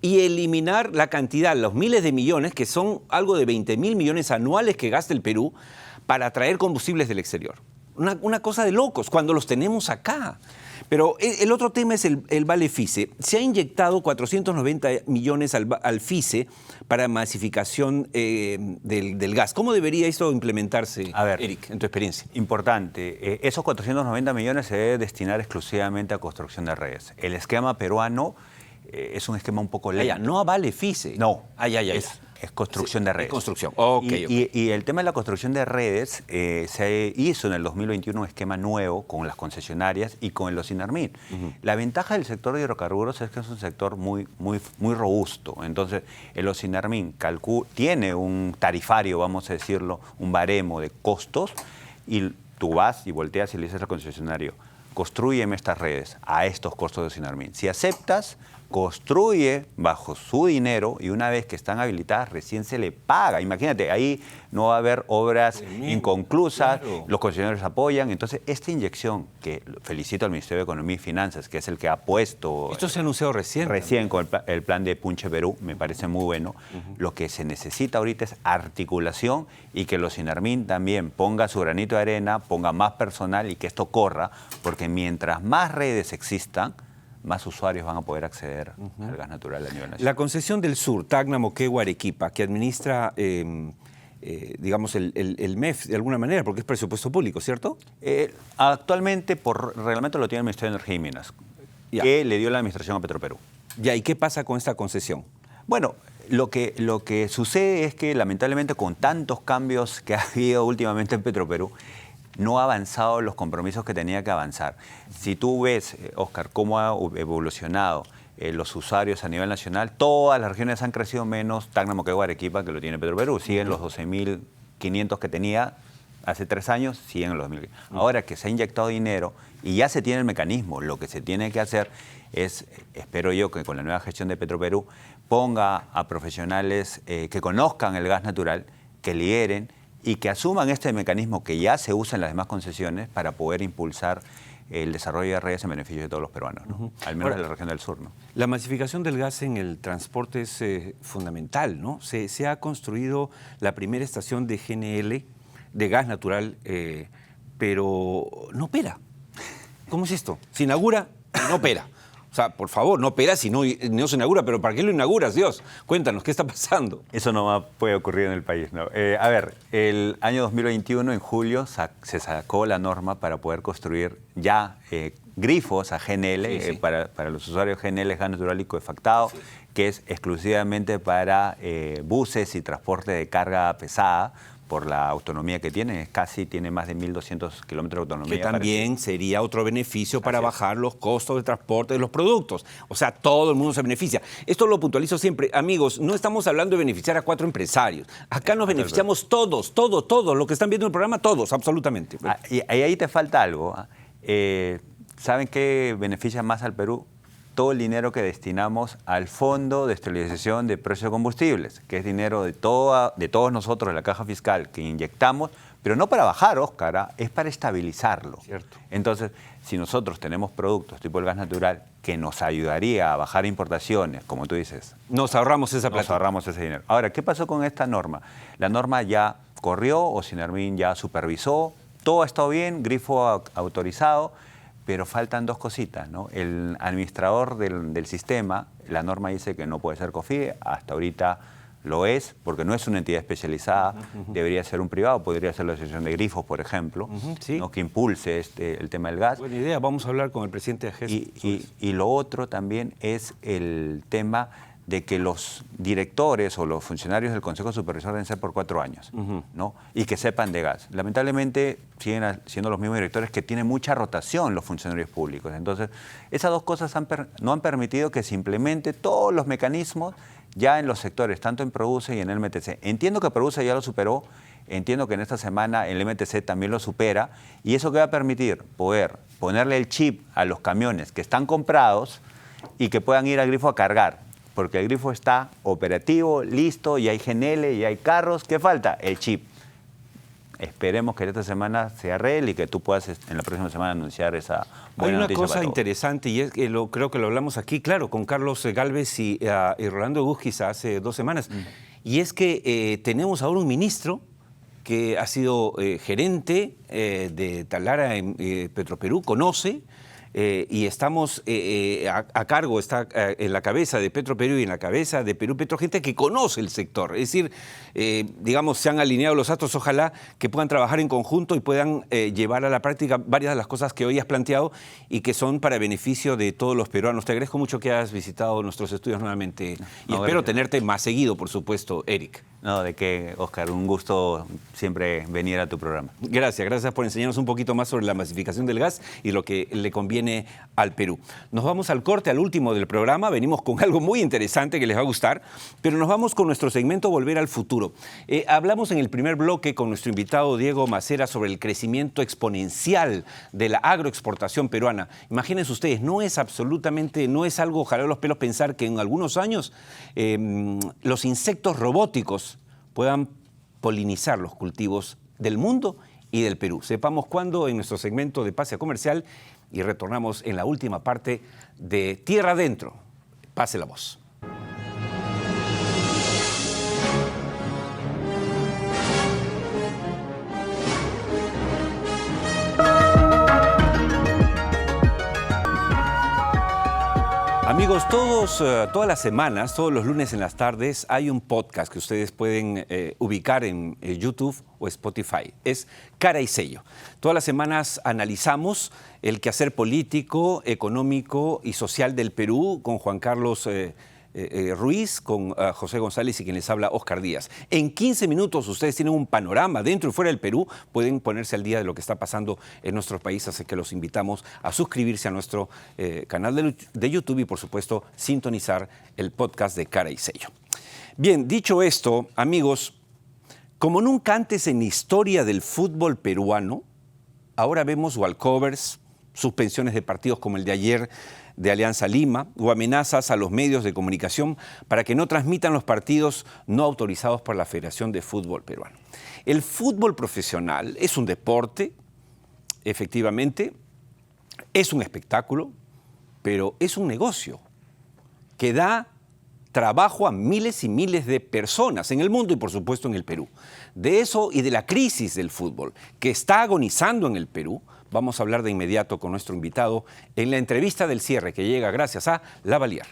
y eliminar la cantidad, los miles de millones, que son algo de 20.000 millones anuales que gasta el Perú para traer combustibles del exterior. Una cosa de locos, cuando los tenemos acá. Pero el otro tema es el Vale FICE. Se ha inyectado 490 millones al FICE para masificación del gas. ¿Cómo debería esto implementarse, A ver, Eric, en tu experiencia? Importante. Esos 490 millones se debe destinar exclusivamente a construcción de redes. El esquema peruano es un esquema un poco lento. No a Vale FICE. No, Es construcción de redes. Es construcción. Okay, Y el tema de la construcción de redes, se hizo en el 2021 un esquema nuevo con las concesionarias y con los INARMIN. La ventaja del sector de hidrocarburos es que es un sector muy robusto. Entonces, el INARMIN tiene un tarifario, vamos a decirlo, un baremo de costos, y tú vas y volteas y le dices al concesionario, constrúyeme estas redes a estos costos de INARMIN. Si aceptas, construye bajo su dinero, y una vez que están habilitadas recién se le paga. Imagínate, ahí no va a haber obras inconclusas, claro. Los concesionarios apoyan. Entonces, esta inyección, que felicito al Ministerio de Economía y Finanzas, que es el que ha puesto... Esto se ha anunciado recién. Recién con el plan de Punche Perú, me parece muy bueno. Lo que se necesita ahorita es articulación, y que los INARMIN también ponga su granito de arena, ponga más personal y que esto corra, porque mientras más redes existan, más usuarios van a poder acceder al gas natural a nivel nacional. La concesión del sur, Tacna, Moquegua, Arequipa, que administra, digamos, el MEF de alguna manera, porque es presupuesto público, ¿cierto? Actualmente, por reglamento, lo tiene el Ministerio de Energía y Minas, que le dio la administración a Petroperú. Ya, ¿y qué pasa con esta concesión? Bueno, lo que sucede es que, lamentablemente, con tantos cambios que ha habido últimamente en Petroperú, no ha avanzado los compromisos que tenía que avanzar. Si tú ves, Oscar, cómo ha evolucionado los usuarios a nivel nacional, todas las regiones han crecido menos Tacna, Moquegua, Arequipa, que lo tiene Petroperú. Siguen los 12.500 que tenía hace 3 años, siguen en los 2.000. Ahora que se ha inyectado dinero y ya se tiene el mecanismo, lo que se tiene que hacer es, espero yo, que con la nueva gestión de Petroperú ponga a profesionales que conozcan el gas natural, que lideren y que asuman este mecanismo que ya se usa en las demás concesiones para poder impulsar el desarrollo de redes en beneficio de todos los peruanos, ¿no? Al menos de la región del sur, ¿no? La masificación del gas en el transporte es fundamental, ¿no? Se ha construido la primera estación de GNL, de gas natural, pero no opera. ¿Cómo es esto? Se inaugura y no opera. O sea, por favor, no opera si no se inaugura, pero ¿para qué lo inauguras, Dios? Cuéntanos, ¿qué está pasando? Eso no puede ocurrir en el país, ¿no? A ver, el año 2021, en julio, se sacó la norma para poder construir ya grifos a GNL, para los usuarios GNL, gas natural licuefactado, que es exclusivamente para buses y transporte de carga pesada, por la autonomía que tiene, tiene más de 1.200 kilómetros de autonomía. Que también sería otro beneficio para bajar los costos de transporte de los productos. O sea, todo el mundo se beneficia. Esto lo puntualizo siempre. Amigos, no estamos hablando de beneficiar a 4 empresarios. Acá nos beneficiamos todos, lo que están viendo en el programa, todos, absolutamente. Y ahí te falta algo. ¿Saben qué beneficia más al Perú? Todo el dinero que destinamos al Fondo de Estabilización de Precios de Combustibles, que es dinero de todos nosotros, de la caja fiscal, que inyectamos, pero no para bajar, Óscar, es para estabilizarlo. Cierto. Entonces, si nosotros tenemos productos tipo el gas natural que nos ayudaría a bajar importaciones, como tú dices, nos ahorramos esa plata. Nos ahorramos ese dinero. Ahora, ¿qué pasó con esta norma? La norma ya corrió, o INARMIN ya supervisó, todo ha estado bien, grifo autorizado, pero faltan 2 cositas, ¿no? El administrador del sistema, la norma dice que no puede ser COFIDE, hasta ahorita lo es, porque no es una entidad especializada, debería ser un privado, podría ser la Asociación de Grifos, por ejemplo, ¿no? Que impulse el tema del gas. Buena idea, vamos a hablar con el presidente de AGES. Y lo otro también es el tema de que los directores o los funcionarios del Consejo Supervisor deben ser por 4 años, ¿no? Y que sepan de gas. Lamentablemente siguen siendo los mismos directores, que tienen mucha rotación los funcionarios públicos. Entonces, esas 2 cosas no han permitido que se implemente todos los mecanismos ya en los sectores, tanto en Produce y en el MTC. Entiendo que Produce ya lo superó, entiendo que en esta semana el MTC también lo supera, y eso que va a permitir poder ponerle el chip a los camiones que están comprados y que puedan ir al grifo a cargar. Porque el grifo está operativo, listo, y hay GNL, y hay carros. ¿Qué falta? El chip. Esperemos que esta semana se arregle y que tú puedas en la próxima semana anunciar esa buena noticia. Hay una cosa interesante, y es que creo que lo hablamos aquí, claro, con Carlos Gálvez y Rolando Guzquiz hace 2 semanas, y es que tenemos ahora un ministro que ha sido gerente de Talara en Petroperú, conoce y estamos a cargo, está en la cabeza de Petroperú y en la cabeza de Perú Petro, gente que conoce el sector. Es decir, digamos, se han alineado los astros, ojalá que puedan trabajar en conjunto y puedan llevar a la práctica varias de las cosas que hoy has planteado y que son para beneficio de todos los peruanos. Te agradezco mucho que hayas visitado nuestros estudios nuevamente y espero tenerte más seguido, por supuesto, Eric. No, de qué, Oscar, un gusto siempre venir a tu programa. Gracias por enseñarnos un poquito más sobre la masificación del gas y lo que le conviene al Perú. Nos vamos al corte, al último del programa. Venimos con algo muy interesante que les va a gustar, pero nos vamos con nuestro segmento Volver al Futuro. Hablamos en el primer bloque con nuestro invitado Diego Macera sobre el crecimiento exponencial de la agroexportación peruana. Imagínense ustedes, no es algo jalar los pelos pensar que en algunos años los insectos robóticos puedan polinizar los cultivos del mundo y del Perú. Sepamos cuándo en nuestro segmento de Pase a Comercial y retornamos en la última parte de Tierra Adentro. Pase la voz. Amigos, todas las semanas, todos los lunes en las tardes, hay un podcast que ustedes pueden ubicar en YouTube o Spotify. Es Cara y Sello. Todas las semanas analizamos el quehacer político, económico y social del Perú con Juan Carlos Ruiz, con José González y quien les habla, Oscar Díaz. En 15 minutos ustedes tienen un panorama dentro y fuera del Perú, pueden ponerse al día de lo que está pasando en nuestros países, así que los invitamos a suscribirse a nuestro canal de YouTube y por supuesto sintonizar el podcast de Cara y Sello. Bien, dicho esto, amigos, como nunca antes en la historia del fútbol peruano, ahora vemos walkovers, suspensiones de partidos como el de ayer de Alianza Lima o amenazas a los medios de comunicación para que no transmitan los partidos no autorizados por la Federación de Fútbol Peruano. El fútbol profesional es un deporte, efectivamente, es un espectáculo, pero es un negocio que da trabajo a miles y miles de personas en el mundo y por supuesto en el Perú. De eso y de la crisis del fútbol que está agonizando en el Perú, vamos a hablar de inmediato con nuestro invitado en la entrevista del cierre que llega gracias a Lavalier.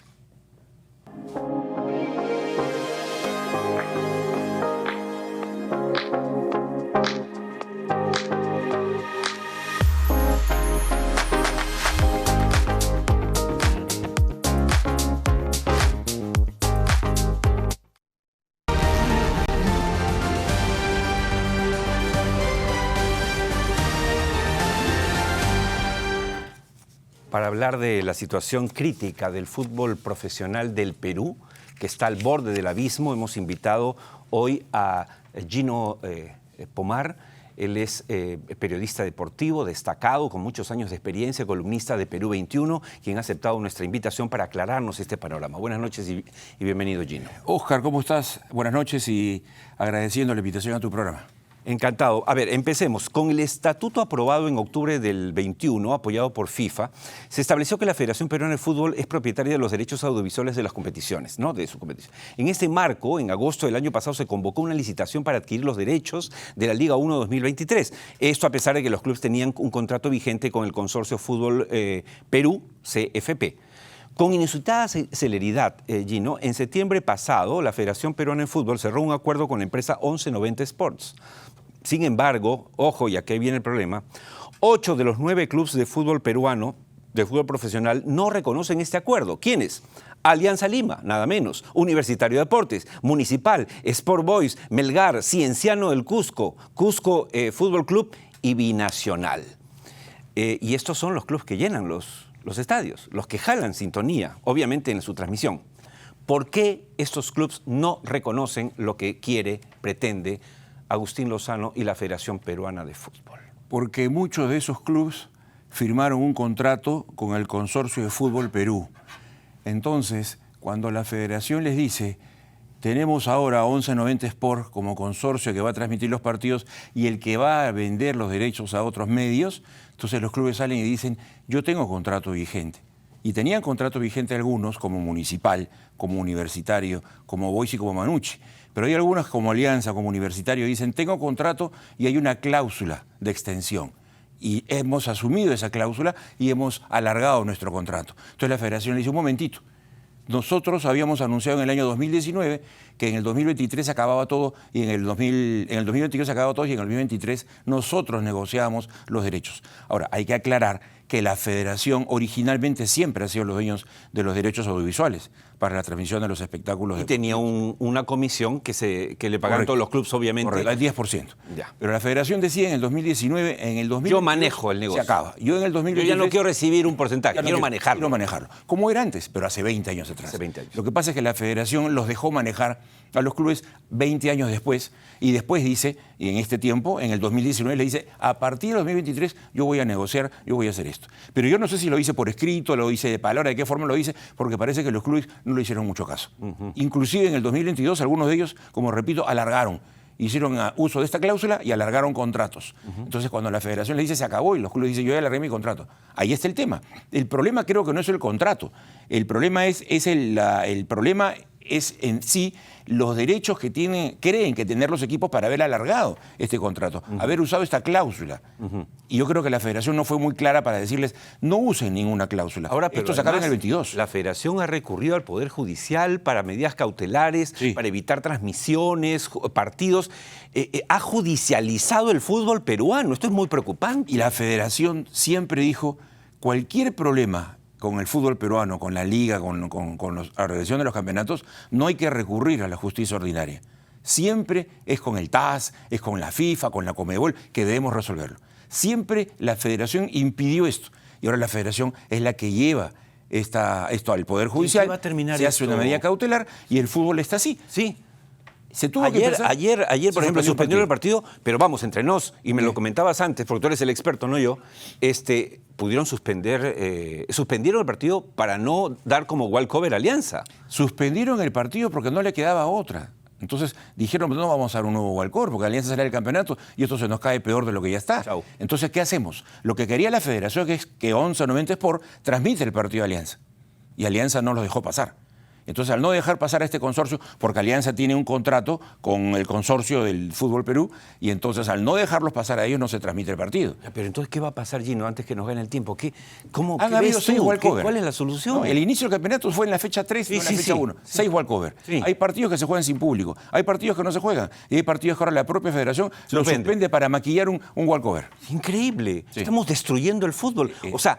Para hablar de la situación crítica del fútbol profesional del Perú, que está al borde del abismo, hemos invitado hoy a Gino Pomar. Él es periodista deportivo destacado, con muchos años de experiencia, columnista de Perú 21, quien ha aceptado nuestra invitación para aclararnos este panorama. Buenas noches y bienvenido, Gino. Oscar, ¿cómo estás? Buenas noches y agradeciendo la invitación a tu programa. Encantado. A ver, empecemos. Con el estatuto aprobado en octubre del 21, apoyado por FIFA, se estableció que la Federación Peruana de Fútbol es propietaria de los derechos audiovisuales de las competiciones, ¿no? De su competición. En este marco, en agosto del año pasado, se convocó una licitación para adquirir los derechos de la Liga 1 2023. Esto a pesar de que los clubes tenían un contrato vigente con el Consorcio Fútbol Perú, CFP. Con inusitada celeridad, Gino, en septiembre pasado, la Federación Peruana de Fútbol cerró un acuerdo con la empresa 1190 Sports. Sin embargo, ojo, y aquí viene el problema, 8 de los 9 clubes de fútbol peruano, de fútbol profesional, no reconocen este acuerdo. ¿Quiénes? Alianza Lima, nada menos, Universitario de Deportes, Municipal, Sport Boys, Melgar, Cienciano del Cusco, Cusco Fútbol Club y Binacional. Y estos son los clubes que llenan los estadios, los que jalan sintonía, obviamente en su transmisión. ¿Por qué estos clubes no reconocen lo que pretende Agustín Lozano y la Federación Peruana de Fútbol? Porque muchos de esos clubes firmaron un contrato con el Consorcio de Fútbol Perú. Entonces, cuando la Federación les dice, tenemos ahora 1190 Sport como consorcio que va a transmitir los partidos y el que va a vender los derechos a otros medios, entonces los clubes salen y dicen, yo tengo contrato vigente. Y tenían contrato vigente algunos, como Municipal, como Universitario, como Boys y como Manucci. Pero hay algunas como Alianza, como Universitario, dicen, tengo contrato y hay una cláusula de extensión. Y hemos asumido esa cláusula y hemos alargado nuestro contrato. Entonces la federación le dice, un momentito, nosotros habíamos anunciado en el año 2019 que en el 2023 se acababa todo y en el 2022 se acababa todo y en el 2023 nosotros negociábamos los derechos. Ahora, hay que aclarar que la federación originalmente siempre ha sido los dueños de los derechos audiovisuales para la transmisión de los espectáculos. Y tenía una comisión que le pagaban todos los clubes, obviamente. Correcto, el 10%. Ya. Pero la federación decide en el 2019, en el 2022... Yo manejo el negocio. Se acaba. Yo en el 2023... Yo ya no quiero recibir un porcentaje, quiero manejarlo. Quiero manejarlo. Como era antes, pero hace 20 años atrás. Hace 20 años. Lo que pasa es que la federación los dejó manejar a los clubes 20 años después, y después dice, y en este tiempo, en el 2019, le dice, a partir del 2023 yo voy a negociar, yo voy a hacer esto. Pero yo no sé si lo hice por escrito, lo hice de palabra, de qué forma lo hice, porque parece que los clubes no le hicieron mucho caso. Inclusive en el 2022, algunos de ellos, como repito, alargaron. Hicieron uso de esta cláusula y alargaron contratos. Entonces, cuando la federación le dice se acabó y los clubes dicen yo ya alargué mi contrato, ahí está el tema. El problema creo que no es el contrato. El problema es en sí los derechos que creen que tener los equipos para haber alargado este contrato, haber usado esta cláusula. Y yo creo que la federación no fue muy clara para decirles no usen ninguna cláusula. Ahora, pero esto se acaba en el 22. La federación ha recurrido al Poder Judicial para medidas cautelares, para evitar transmisiones, partidos. Ha judicializado el fútbol peruano. Esto es muy preocupante. Y la federación siempre dijo cualquier problema con el fútbol peruano, con la liga, con la organización de los campeonatos, no hay que recurrir a la justicia ordinaria. Siempre es con el TAS, es con la FIFA, con la Conmebol, que debemos resolverlo. Siempre la federación impidió esto. Y ahora la federación es la que lleva esto al Poder Judicial. Va a terminar se hace una medida cautelar y el fútbol está así. Sí. Se tuvo que pensar. Ayer, por ejemplo, suspendieron el partido, pero vamos, entre nos, y me lo comentabas antes, porque tú eres el experto, no yo, pudieron suspendieron el partido para no dar como walkover a Alianza. Suspendieron el partido porque no le quedaba otra. Entonces dijeron, no vamos a dar un nuevo walkover porque Alianza será el campeonato y esto se nos cae peor de lo que ya está. Chau. Entonces, ¿qué hacemos? Lo que quería la federación es que 1190 Sport transmite el partido de Alianza. Y Alianza no lo dejó pasar. Entonces, al no dejar pasar a este consorcio, porque Alianza tiene un contrato con el consorcio del Fútbol Perú, y entonces al no dejarlos pasar a ellos no se transmite el partido. Pero entonces, ¿qué va a pasar, Gino, antes que nos gane el tiempo? ¿Cómo Han habido 6 walkover. ¿Cuál es la solución? No, el inicio del campeonato fue en la fecha 3 y no en la fecha 1. 6 walkover. Sí. Hay partidos que se juegan sin público, hay partidos que no se juegan, y hay partidos que ahora la propia federación lo suspende para maquillar un walkover. Increíble. Sí. Estamos destruyendo el fútbol. O sea,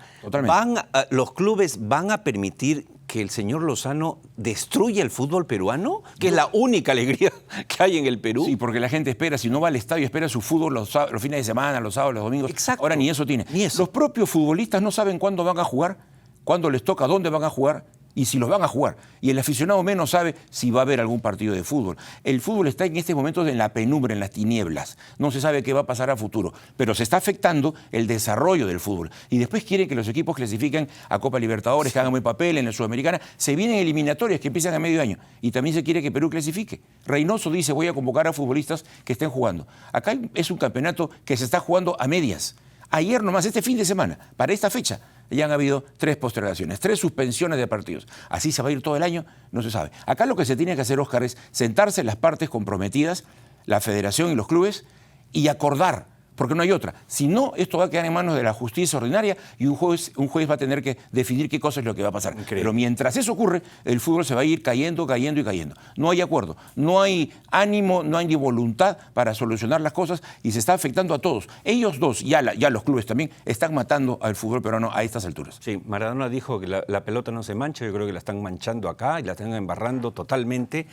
los clubes van a permitir que el señor Lozano destruya el fútbol peruano, que es la única alegría que hay en el Perú. Sí, porque la gente espera, si no va al estadio, espera su fútbol los fines de semana, los sábados, los domingos. Exacto. Ahora ni eso tiene. Ni eso. Los propios futbolistas no saben cuándo van a jugar, cuándo les toca, dónde van a jugar y si los van a jugar. Y el aficionado menos sabe si va a haber algún partido de fútbol. El fútbol está en este momento en la penumbra, en las tinieblas. No se sabe qué va a pasar a futuro, pero se está afectando el desarrollo del fútbol. Y después quieren que los equipos clasifiquen a Copa Libertadores, que hagan buen papel en la Sudamericana. Se vienen eliminatorias que empiezan a medio año. Y también se quiere que Perú clasifique. Reynoso dice, voy a convocar a futbolistas que estén jugando. Acá es un campeonato que se está jugando a medias. Ayer nomás, este fin de semana, para esta fecha, ya han habido 3 postergaciones, 3 suspensiones de partidos. Así se va a ir todo el año, no se sabe. Acá lo que se tiene que hacer, Óscar, es sentarse en las partes comprometidas, la federación y los clubes, y acordar, porque no hay otra. Si no, esto va a quedar en manos de la justicia ordinaria y un juez va a tener que definir qué cosa es lo que va a pasar. Increíble. Pero mientras eso ocurre, el fútbol se va a ir cayendo, cayendo y cayendo. No hay acuerdo, no hay ánimo, no hay ni voluntad para solucionar las cosas y se está afectando a todos. Ellos dos, ya los clubes también, están matando al fútbol peruano a estas alturas. Sí, Maradona dijo que la pelota no se mancha, yo creo que la están manchando acá y la están embarrando totalmente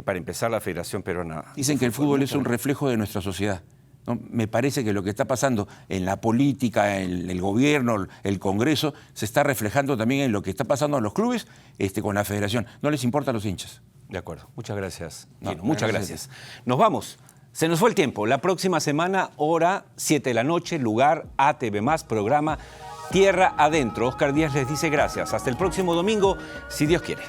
para empezar la Federación Peruana. Dicen que el fútbol es un reflejo de nuestra sociedad. ¿No? Me parece que lo que está pasando en la política, en el gobierno, el Congreso, se está reflejando también en lo que está pasando en los clubes con la federación. No les importa a los hinchas. De acuerdo. Muchas gracias, Gino. Muchas gracias. Nos vamos. Se nos fue el tiempo. La próxima semana, hora 7 de la noche, lugar ATV+, programa Tierra Adentro. Óscar Díaz les dice gracias. Hasta el próximo domingo, si Dios quiere.